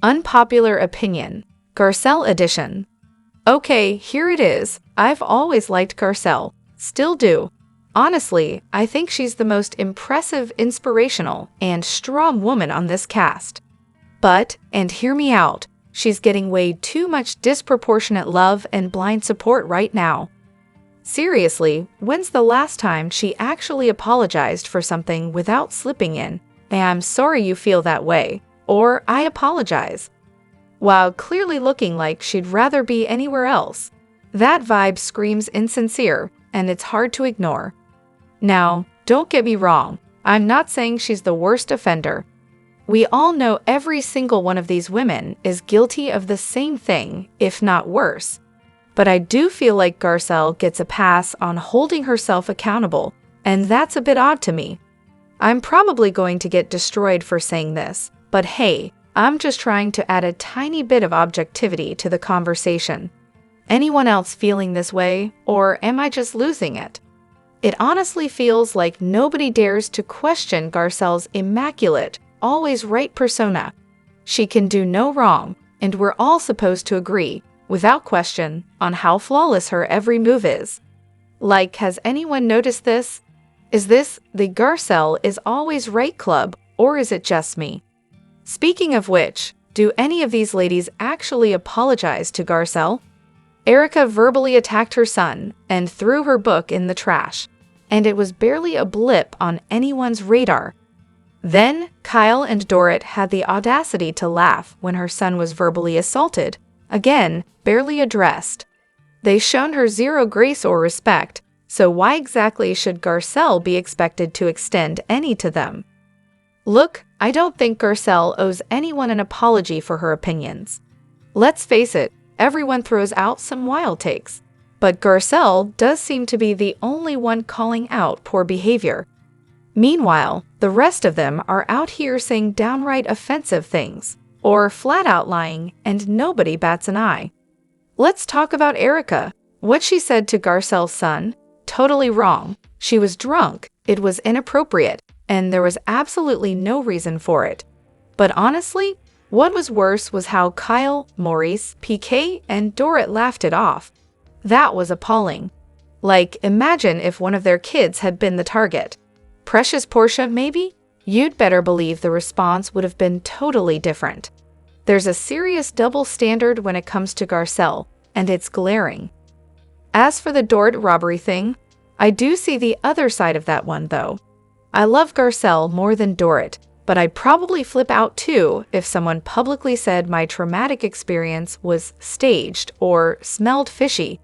Unpopular opinion. Garcelle edition. Okay, here it is. I've always liked Garcelle. Still do. Honestly, I think she's the most impressive, inspirational, and strong woman on this cast. But, and hear me out, she's getting way too much disproportionate love and blind support right now. Seriously, when's the last time she actually apologized for something without slipping in, "I'm sorry you feel that way," or "I apologize," while clearly looking like she'd rather be anywhere else? That vibe screams insincere, and it's hard to ignore. Now, don't get me wrong, I'm not saying she's the worst offender. We all know every single one of these women is guilty of the same thing, if not worse. But I do feel like Garcelle gets a pass on holding herself accountable, and that's a bit odd to me. I'm probably going to get destroyed for saying this, but hey, I'm just trying to add a tiny bit of objectivity to the conversation. Anyone else feeling this way, or am I just losing it? It honestly feels like nobody dares to question Garcelle's immaculate, always right persona. She can do no wrong, and we're all supposed to agree, without question, on how flawless her every move is. Like, has anyone noticed this? Is this the Garcelle is always right club, or is it just me? Speaking of which, do any of these ladies actually apologize to Garcelle? Erica verbally attacked her son and threw her book in the trash, and it was barely a blip on anyone's radar. Then, Kyle and Dorit had the audacity to laugh when her son was verbally assaulted, again, barely addressed. They shown her zero grace or respect, so why exactly should Garcelle be expected to extend any to them? Look, I don't think Garcelle owes anyone an apology for her opinions. Let's face it, everyone throws out some wild takes, but Garcelle does seem to be the only one calling out poor behavior. Meanwhile, the rest of them are out here saying downright offensive things, or flat out lying, and nobody bats an eye. Let's talk about Erica. What she said to Garcelle's son? Totally wrong. She was drunk, it was inappropriate, and there was absolutely no reason for it. But honestly, what was worse was how Kyle, Maurice, PK, and Dorit laughed it off. That was appalling. Like, imagine if one of their kids had been the target. Precious Portia, maybe? You'd better believe the response would have been totally different. There's a serious double standard when it comes to Garcelle, and it's glaring. As for the Dorit robbery thing, I do see the other side of that one, though. I love Garcelle more than Dorit, but I'd probably flip out too if someone publicly said my traumatic experience was staged or smelled fishy.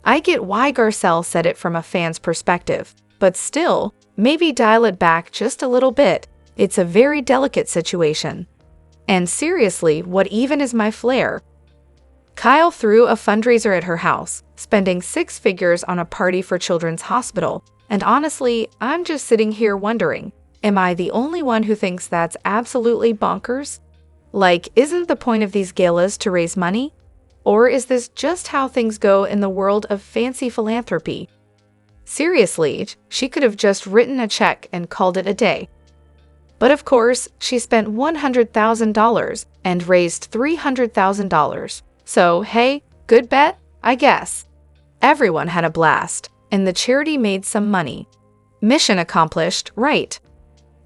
I get why Garcelle said it from a fan's perspective, but still, maybe dial it back just a little bit. It's a very delicate situation. And seriously, what even is my flair? Kyle threw a fundraiser at her house, spending 6 figures on a party for Children's Hospital, and honestly, I'm just sitting here wondering, am I the only one who thinks that's absolutely bonkers? Like, isn't the point of these galas to raise money? Or is this just how things go in the world of fancy philanthropy? Seriously, she could have just written a check and called it a day. But of course, she spent $100,000 and raised $300,000. So, hey, good bet, I guess. Everyone had a blast, and the charity made some money. Mission accomplished, right?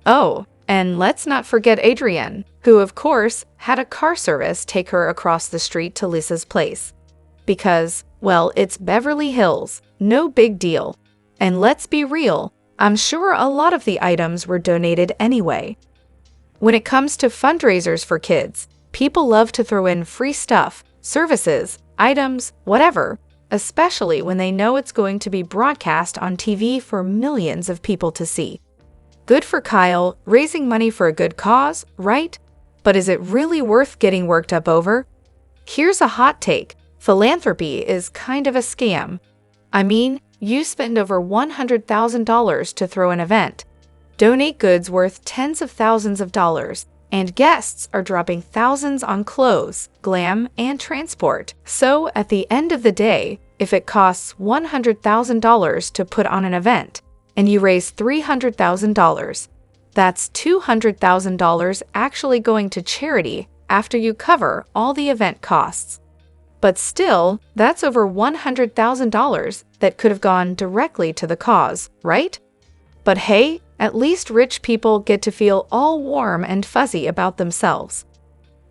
Oh, and let's not forget Adrienne, who of course had a car service take her across the street to Lisa's place. Because, well, it's Beverly Hills, no big deal. And let's be real, I'm sure a lot of the items were donated anyway. When it comes to fundraisers for kids, people love to throw in free stuff, services, items, whatever, especially when they know it's going to be broadcast on TV for millions of people to see. Good for Kyle, raising money for a good cause, right? But is it really worth getting worked up over? Here's a hot take. Philanthropy is kind of a scam. I mean, you spend over $100,000 to throw an event, donate goods worth tens of thousands of dollars, and guests are dropping thousands on clothes, glam, and transport. So, at the end of the day, if it costs $100,000 to put on an event, and you raise $300,000, that's $200,000 actually going to charity after you cover all the event costs. But still, that's over $100,000 that could have gone directly to the cause, right? But hey, at least rich people get to feel all warm and fuzzy about themselves.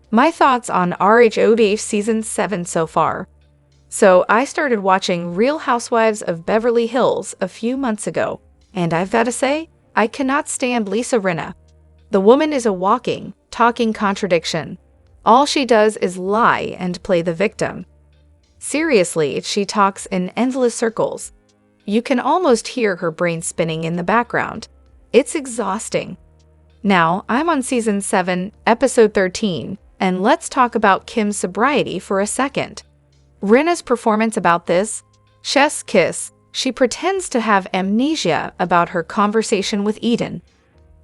My thoughts on RHOBH Season 7 so far. So I started watching Real Housewives of Beverly Hills a few months ago, and I've got to say, I cannot stand Lisa Rinna. The woman is a walking, talking contradiction. All she does is lie and play the victim. Seriously, she talks in endless circles. You can almost hear her brain spinning in the background. It's exhausting. Now, I'm on Season 7, Episode 13, and let's talk about Kim's sobriety for a second. Rinna's performance about this? Chef's kiss. She pretends to have amnesia about her conversation with Eden.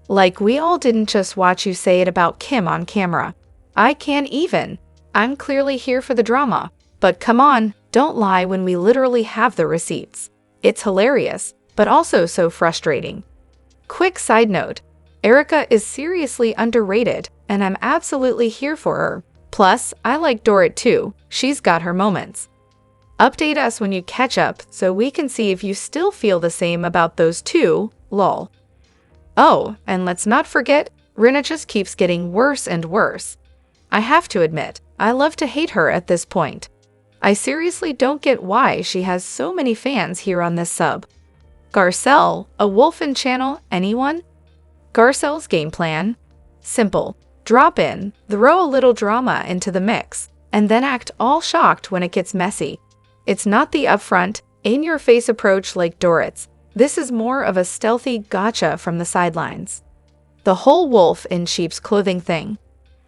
Like we all didn't just watch you say it about Kim on camera. I can't even. I'm clearly here for the drama. But come on, don't lie when we literally have the receipts. It's hilarious, but also so frustrating. Quick side note, Erica is seriously underrated, and I'm absolutely here for her. Plus, I like Dorit too. She's got her moments. Update us when you catch up so we can see if you still feel the same about those two, lol. Oh, and let's not forget, Rinna just keeps getting worse and worse. I have to admit, I love to hate her at this point. I seriously don't get why she has so many fans here on this sub. Garcelle, a Wolfen channel, anyone? Garcelle's game plan? Simple. Drop in, throw a little drama into the mix, and then act all shocked when it gets messy. It's not the upfront, in-your-face approach like Dorit's. This is more of a stealthy gotcha from the sidelines. The whole wolf in sheep's clothing thing.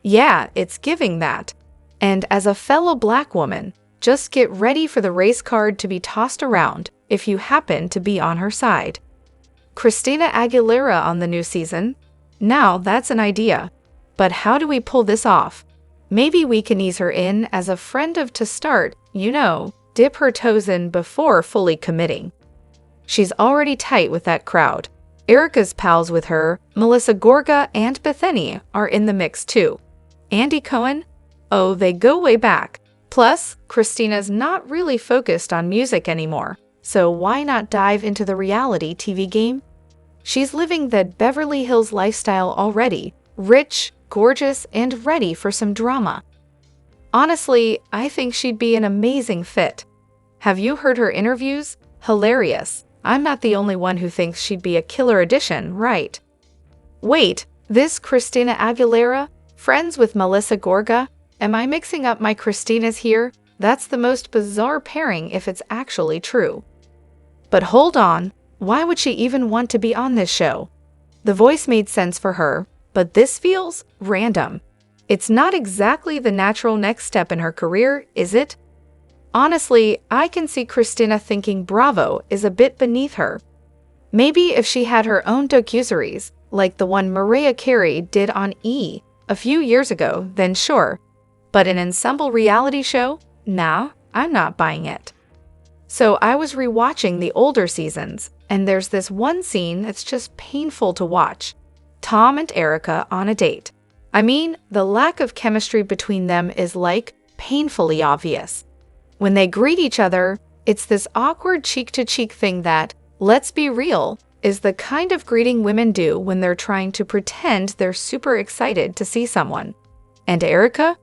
Yeah, it's giving that. And as a fellow black woman, just get ready for the race card to be tossed around if you happen to be on her side. Christina Aguilera on the new season? Now that's an idea. But how do we pull this off? Maybe we can ease her in as a friend of to start, dip her toes in before fully committing. She's already tight with that crowd. Erica's pals with her, Melissa Gorga and Bethany, are in the mix too. Andy Cohen? Oh, they go way back. Plus, Christina's not really focused on music anymore, so why not dive into the reality TV game? She's living the Beverly Hills lifestyle already, rich, gorgeous, and ready for some drama. Honestly, I think she'd be an amazing fit. Have you heard her interviews? Hilarious. I'm not the only one who thinks she'd be a killer addition, right? Wait, this Christina Aguilera? Friends with Melissa Gorga? Am I mixing up my Christinas here? That's the most bizarre pairing if it's actually true. But hold on, why would she even want to be on this show? The voice made sense for her, but this feels random. It's not exactly the natural next step in her career, is it? Honestly, I can see Christina thinking Bravo is a bit beneath her. Maybe if she had her own docuseries, like the one Mariah Carey did on E! A few years ago, then sure. But an ensemble reality show? Nah, I'm not buying it. So I was rewatching the older seasons, and there's this one scene that's just painful to watch. Tom and Erica on a date. I mean, the lack of chemistry between them is painfully obvious. When they greet each other, it's this awkward cheek-to-cheek thing that, let's be real, is the kind of greeting women do when they're trying to pretend they're super excited to see someone. And Erica?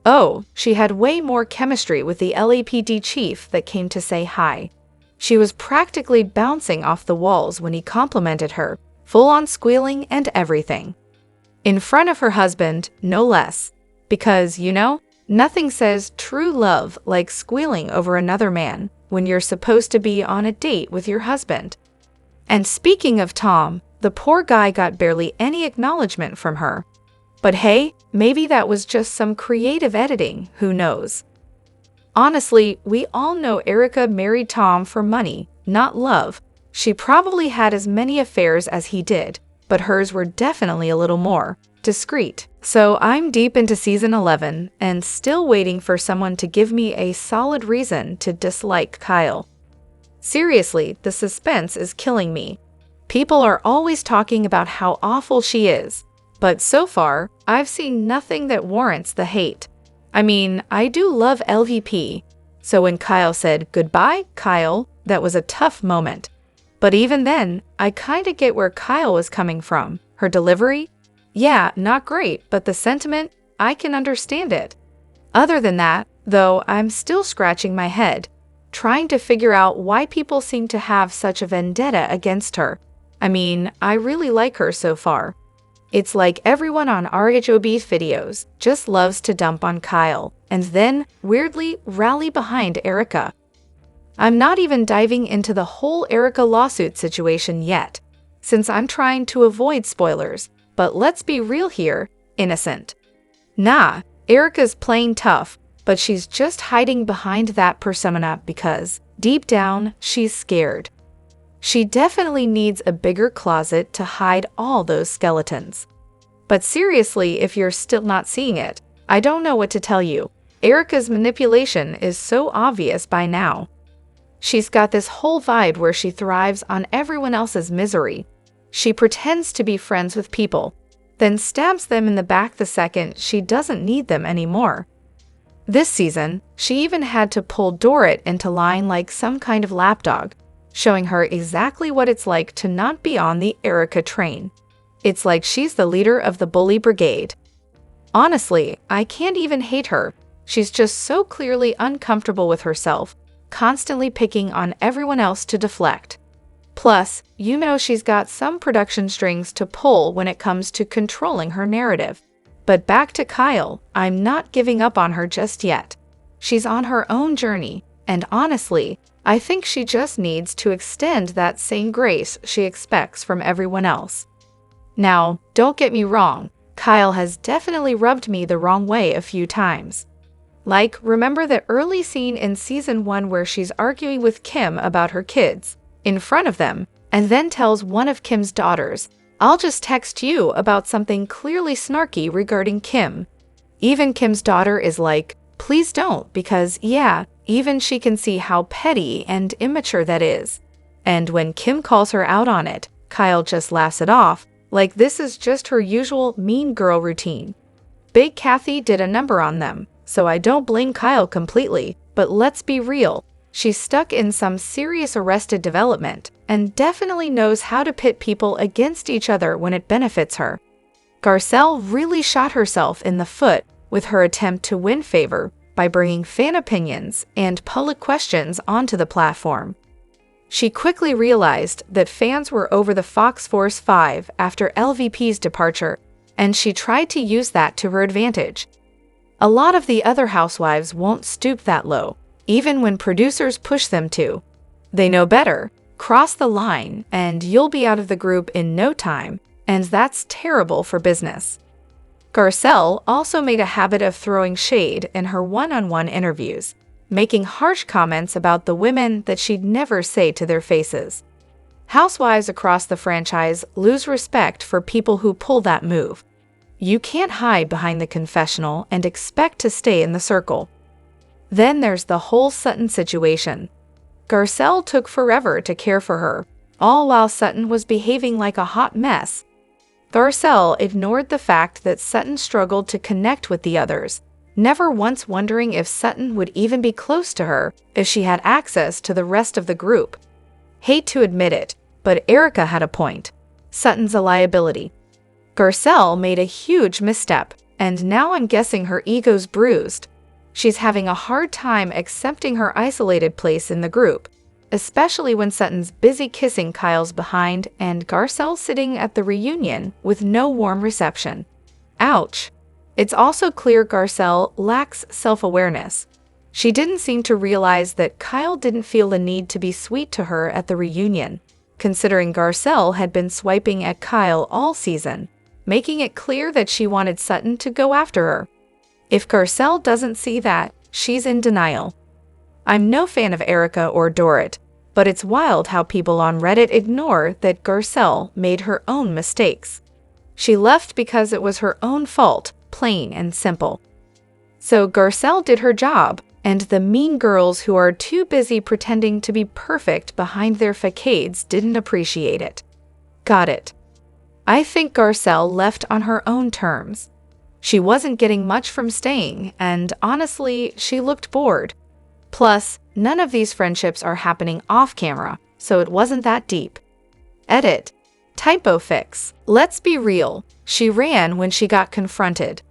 Oh, she had way more chemistry with the LAPD chief that came to say hi. She was practically bouncing off the walls when he complimented her, full-on squealing and everything. In front of her husband, no less. Because, nothing says true love like squealing over another man when you're supposed to be on a date with your husband. And speaking of Tom, the poor guy got barely any acknowledgement from her. But hey, maybe that was just some creative editing, who knows? Honestly, we all know Erica married Tom for money, not love. She probably had as many affairs as he did, but hers were definitely a little more discreet. So I'm deep into season 11 and still waiting for someone to give me a solid reason to dislike Kyle. Seriously, the suspense is killing me. People are always talking about how awful she is, But so far, I've seen nothing that warrants the hate. I mean, I do love LVP. So when Kyle said, "Goodbye, Kyle," that was a tough moment. But even then, I kinda get where Kyle was coming from. Her delivery? Yeah, not great, but the sentiment, I can understand it. Other than that, though, I'm still scratching my head, trying to figure out why people seem to have such a vendetta against her. I mean, I really like her so far. It's like everyone on RHOBH videos just loves to dump on Kyle, and then, weirdly, rally behind Erica. I'm not even diving into the whole Erica lawsuit situation yet, since I'm trying to avoid spoilers, but let's be real here, innocent. Nah, Erica's playing tough, but she's just hiding behind that persona because, deep down, she's scared. She definitely needs a bigger closet to hide all those skeletons. But seriously, if you're still not seeing it, I don't know what to tell you. Erica's manipulation is so obvious by now. She's got this whole vibe where she thrives on everyone else's misery. She pretends to be friends with people, then stabs them in the back the second she doesn't need them anymore. This season, she even had to pull Dorrit into line like some kind of lapdog, showing her exactly what it's like to not be on the Erica train. It's like she's the leader of the bully brigade. Honestly, I can't even hate her. She's just so clearly uncomfortable with herself, constantly picking on everyone else to deflect. Plus, you know she's got some production strings to pull when it comes to controlling her narrative. But back to Kyle, I'm not giving up on her just yet. She's on her own journey, and honestly, I think she just needs to extend that same grace she expects from everyone else. Now, don't get me wrong, Kyle has definitely rubbed me the wrong way a few times. Like, remember the early scene in season 1 where she's arguing with Kim about her kids, in front of them, and then tells one of Kim's daughters, "I'll just text you about something clearly snarky regarding Kim." Even Kim's daughter is like, "Please don't," because yeah, even she can see how petty and immature that is. And when Kim calls her out on it, Kyle just laughs it off, like this is just her usual mean girl routine. Big Kathy did a number on them, so I don't blame Kyle completely, but let's be real. She's stuck in some serious Arrested Development and definitely knows how to pit people against each other when it benefits her. Garcelle really shot herself in the foot with her attempt to win favor by bringing fan opinions and public questions onto the platform. She quickly realized that fans were over the Fox Force 5 after LVP's departure, and she tried to use that to her advantage. A lot of the other housewives won't stoop that low, even when producers push them to. They know better, cross the line, and you'll be out of the group in no time, and that's terrible for business. Garcelle also made a habit of throwing shade in her one-on-one interviews, making harsh comments about the women that she'd never say to their faces. Housewives across the franchise lose respect for people who pull that move. You can't hide behind the confessional and expect to stay in the circle. Then there's the whole Sutton situation. Garcelle took forever to care for her, all while Sutton was behaving like a hot mess. Garcelle ignored the fact that Sutton struggled to connect with the others, never once wondering if Sutton would even be close to her if she had access to the rest of the group. Hate to admit it, but Erica had a point. Sutton's a liability. Garcelle made a huge misstep, and now I'm guessing her ego's bruised. She's having a hard time accepting her isolated place in the group, especially when Sutton's busy kissing Kyle's behind and Garcelle sitting at the reunion with no warm reception. Ouch. It's also clear Garcelle lacks self-awareness. She didn't seem to realize that Kyle didn't feel the need to be sweet to her at the reunion, considering Garcelle had been swiping at Kyle all season, making it clear that she wanted Sutton to go after her. If Garcelle doesn't see that, she's in denial. I'm no fan of Erica or Dorrit, but it's wild how people on Reddit ignore that Garcelle made her own mistakes. She left because it was her own fault, plain and simple. So Garcelle did her job, and the mean girls who are too busy pretending to be perfect behind their facades didn't appreciate it. Got it. I think Garcelle left on her own terms. She wasn't getting much from staying, and honestly, she looked bored. Plus, none of these friendships are happening off camera, so it wasn't that deep. Edit. Typo fix. Let's be real. She ran when she got confronted.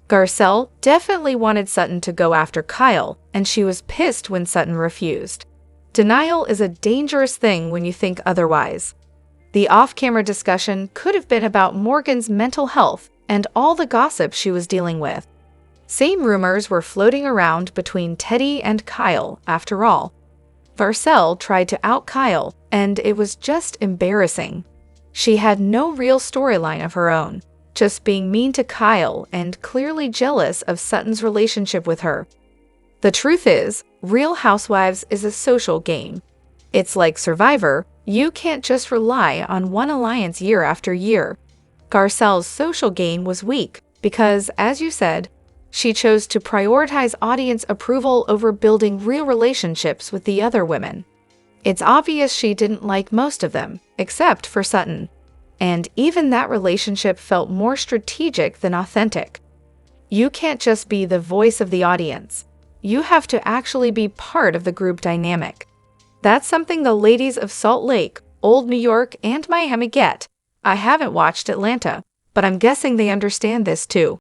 Garcelle definitely wanted Sutton to go after Kyle, and she was pissed when Sutton refused. Denial is a dangerous thing when you think otherwise. The off-camera discussion could have been about Morgan's mental health and all the gossip she was dealing with. Same rumors were floating around between Teddy and Kyle, after all. Garcelle tried to out Kyle, and it was just embarrassing. She had no real storyline of her own, just being mean to Kyle and clearly jealous of Sutton's relationship with her. The truth is, Real Housewives is a social game. It's like Survivor, you can't just rely on one alliance year after year. Garcelle's social game was weak because, as you said, she chose to prioritize audience approval over building real relationships with the other women. It's obvious she didn't like most of them, except for Sutton. And even that relationship felt more strategic than authentic. You can't just be the voice of the audience. You have to actually be part of the group dynamic. That's something the ladies of Salt Lake, Old New York, and Miami get. I haven't watched Atlanta, but I'm guessing they understand this too.